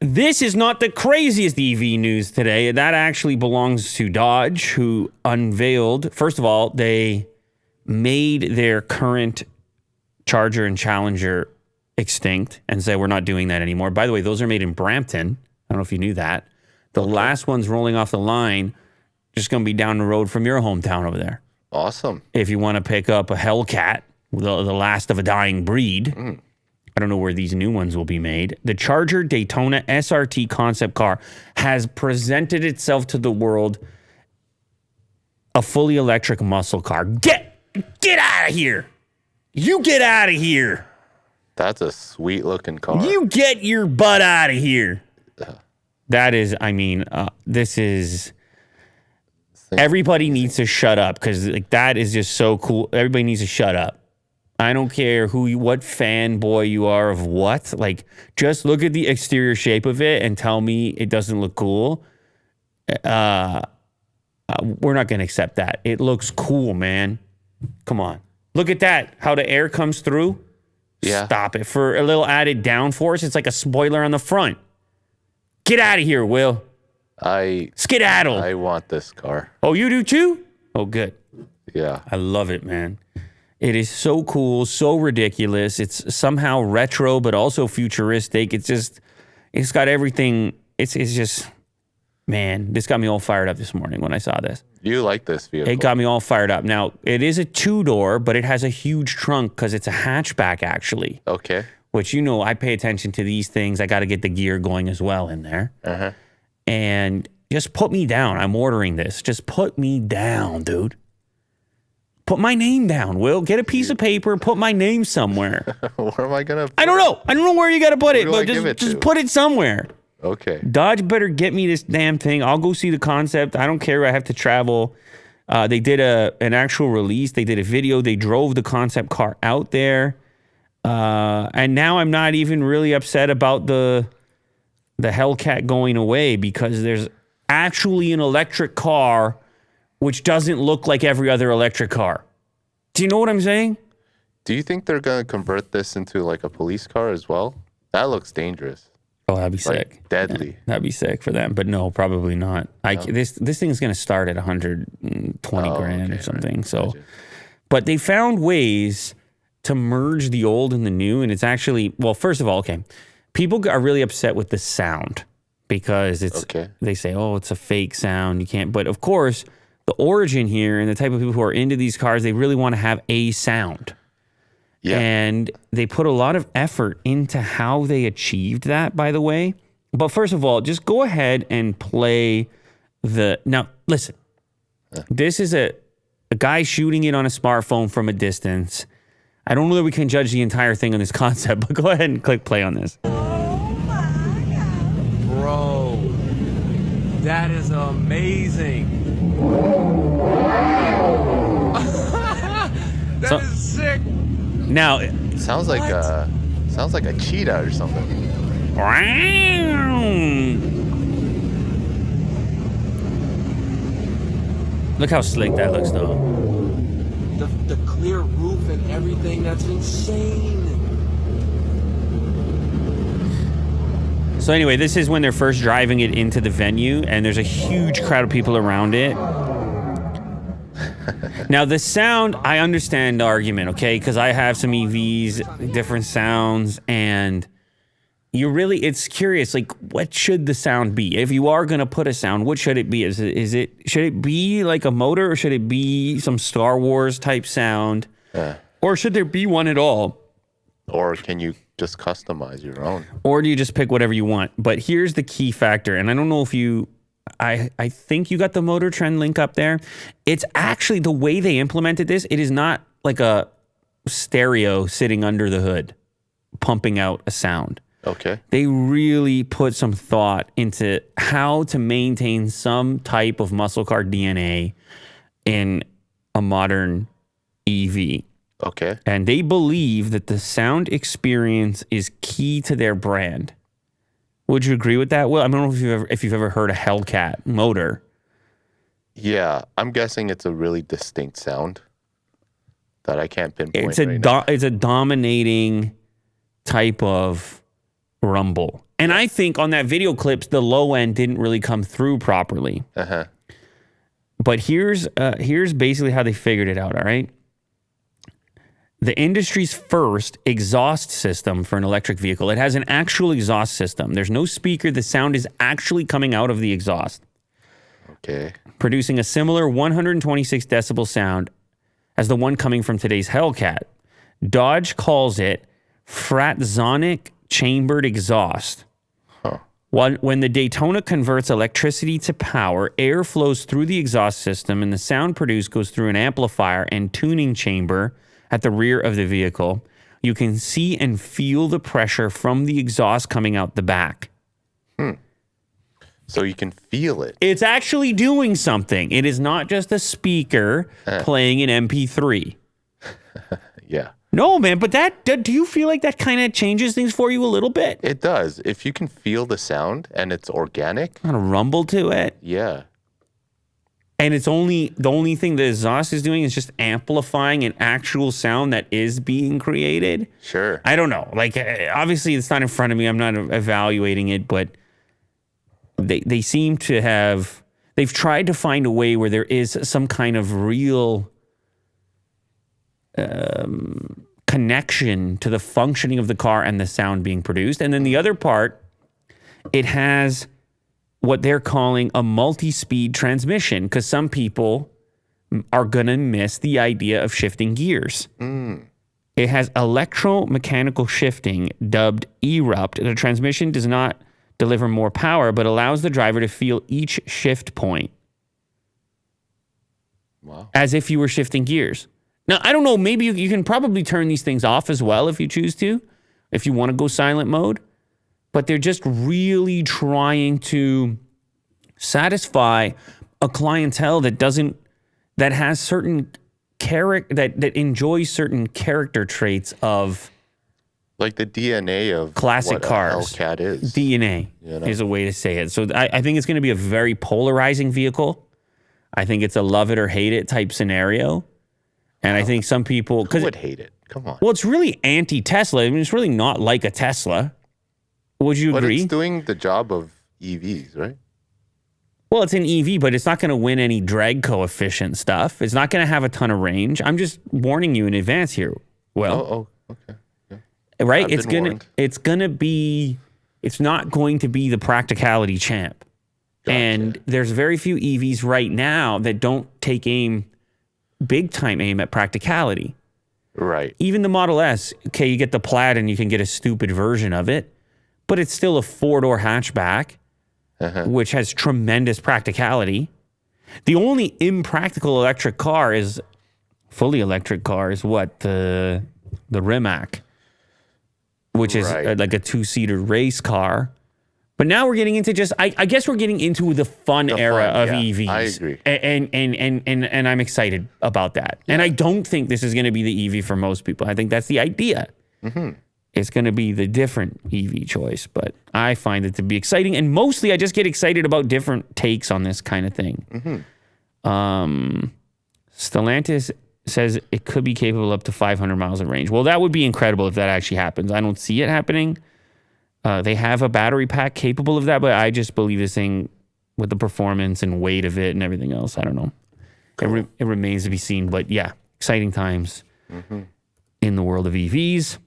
This is not the craziest EV news today. That actually belongs to Dodge, who unveiled, first of all, they made their current Charger and Challenger extinct and said, we're not doing that anymore. By the way, those are made in Brampton. I don't know if you knew that. The last one's rolling off the line, just going to be down the road from your hometown over there. Awesome. If you want to pick up a Hellcat, the last of a dying breed, I don't know where these new ones will be made. The Charger Daytona SRT concept car has presented itself to the world, a fully electric muscle car. Get out of here. You get out of here. That's a sweet looking car. You get your butt out of here. That is, this is... Everybody needs to shut up because that is just so cool. Everybody needs to shut up. I don't care what fanboy you are of what. Like, just look at the exterior shape of it and tell me it doesn't look cool. We're not going to accept that. It looks cool, man. Come on. Look at that. How the air comes through. Yeah. Stop it. For a little added downforce, it's like a spoiler on the front. Get out of here, Will. Skedaddle. I want this car. Oh, you do too? Oh, good. Yeah. I love it, man. It is so cool, so ridiculous. It's somehow retro, but also futuristic. It's got everything. It's just, man, this got me all fired up this morning when I saw this. You like this vehicle? It got me all fired up. Now, it is a two-door, but it has a huge trunk because it's a hatchback, actually. Okay. Which, I pay attention to these things. I got to get the gear going as well in there. Uh-huh. And just put me down. I'm ordering this. Just put me down, dude. Put my name down, Will. Get a piece of paper and put my name somewhere. Where am I going to I don't know. I don't know where you got to put it, but just just put it somewhere. Okay. Dodge better get me this damn thing. I'll go see the concept. I don't care. I have to travel. They did an actual release. They did a video. They drove the concept car out there. And now I'm not even really upset about the Hellcat going away because there's actually an electric car which doesn't look like every other electric car. Do you know what I'm saying? Do you think they're going to convert this into like a police car as well? That looks dangerous. Oh, that'd be sick. Deadly. Yeah, that'd be sick for them, but no, probably not. This thing is going to start at 120 grand or something. Right. So, but they found ways to merge the old and the new, and it's actually, well, first of all, okay, people are really upset with the sound because they say, oh, it's a fake sound. You can't, but of course, the origin here and the type of people who are into these cars, they really want to have a sound. Yeah. And they put a lot of effort into how they achieved that, by the way. But first of all, just go ahead and play now, listen, this is a guy shooting it on a smartphone from a distance. I don't know that we can judge the entire thing on this concept, but go ahead and click play on this. Oh my God. Bro, that is amazing. That is sick. Now, sounds like a cheetah or something. Look how slick that looks, though. The clear roof and everything, that's insane. So anyway, this is when they're first driving it into the venue, and there's a huge crowd of people around it. Now, the sound, I understand the argument, okay? Because I have some EVs, different sounds, and it's curious, like, what should the sound be? If you are going to put a sound, what should it be? Should it be like a motor, or should it be some Star Wars type sound? Or should there be one at all? Or can you just customize your own? Or do you just pick whatever you want? But here's the key factor, and I don't know if I think you got the Motor Trend link up there. It's actually the way they implemented this. It is not like a stereo sitting under the hood, pumping out a sound. Okay. They really put some thought into how to maintain some type of muscle car DNA in a modern EV. Okay. And they believe that the sound experience is key to their brand. Would you agree with that, Will? I don't know if you've ever heard a Hellcat motor. Yeah, I'm guessing it's a really distinct sound that I can't pinpoint. It's a dominating type of rumble. And I think on that video clips, the low end didn't really come through properly. Uh-huh. But here's basically how they figured it out, all right? The industry's first exhaust system for an electric vehicle. It has an actual exhaust system. There's no speaker. The sound is actually coming out of the exhaust. Okay. Producing a similar 126 decibel sound as the one coming from today's Hellcat. Dodge calls it fratzonic chambered exhaust. Huh. When the Daytona converts electricity to power, air flows through the exhaust system and the sound produced goes through an amplifier and tuning chamber at the rear of the vehicle. You can see and feel the pressure from the exhaust coming out the back. So you can feel it. It's actually doing something. It is not just a speaker playing an MP3. Yeah. No, man, but do you feel like that kind of changes things for you a little bit? It does. If you can feel the sound and it's organic. Kind of rumble to it. Yeah. And the only thing the exhaust is doing is just amplifying an actual sound that is being created. Sure. I don't know. Like, obviously, it's not in front of me. I'm not evaluating it, but they seem to have. They've tried to find a way where there is some kind of real connection to the functioning of the car and the sound being produced. And then the other part, it has what they're calling a multi-speed transmission, because some people are going to miss the idea of shifting gears. It has electromechanical shifting, dubbed erupt. The transmission does not deliver more power, but allows the driver to feel each shift point. Wow. As if you were shifting gears. Now, I don't know, maybe you can probably turn these things off as well if you choose to, if you want to go silent mode. But they're just really trying to satisfy a clientele that has certain that enjoys certain character traits of like the DNA of classic what cars. A Hellcat is. DNA is a way to say it. So I think it's going to be a very polarizing vehicle. I think it's a love it or hate it type scenario. And I think some people who would hate it. Come on. Well, it's really anti-Tesla. I mean, it's really not like a Tesla. Would you agree? But it's doing the job of EVs, right? Well, it's an EV, but it's not going to win any drag coefficient stuff. It's not going to have a ton of range. I'm just warning you in advance here. Well, okay. Yeah. Right? It's not going to be the practicality champ. Gotcha. And there's very few EVs right now that don't take big time aim at practicality. Right. Even the Model S, okay, you get the Plaid and you can get a stupid version of it, but it's still a 4-door hatchback, which has tremendous practicality. The only impractical electric car is fully electric car is what? The Rimac, which is like a 2-seater race car. But now we're getting into I guess we're getting into the fun era of EVs. I agree. And I'm excited about that. Yeah. And I don't think this is going to be the EV for most people. I think that's the idea. Mm-hmm. It's going to be the different EV choice, but I find it to be exciting. And mostly I just get excited about different takes on this kind of thing. Mm-hmm. Stellantis says it could be capable up to 500 miles of range. Well, that would be incredible if that actually happens. I don't see it happening. They have a battery pack capable of that, but I just believe this thing with the performance and weight of it and everything else. I don't know. Cool. It remains to be seen, but yeah, exciting times in the world of EVs.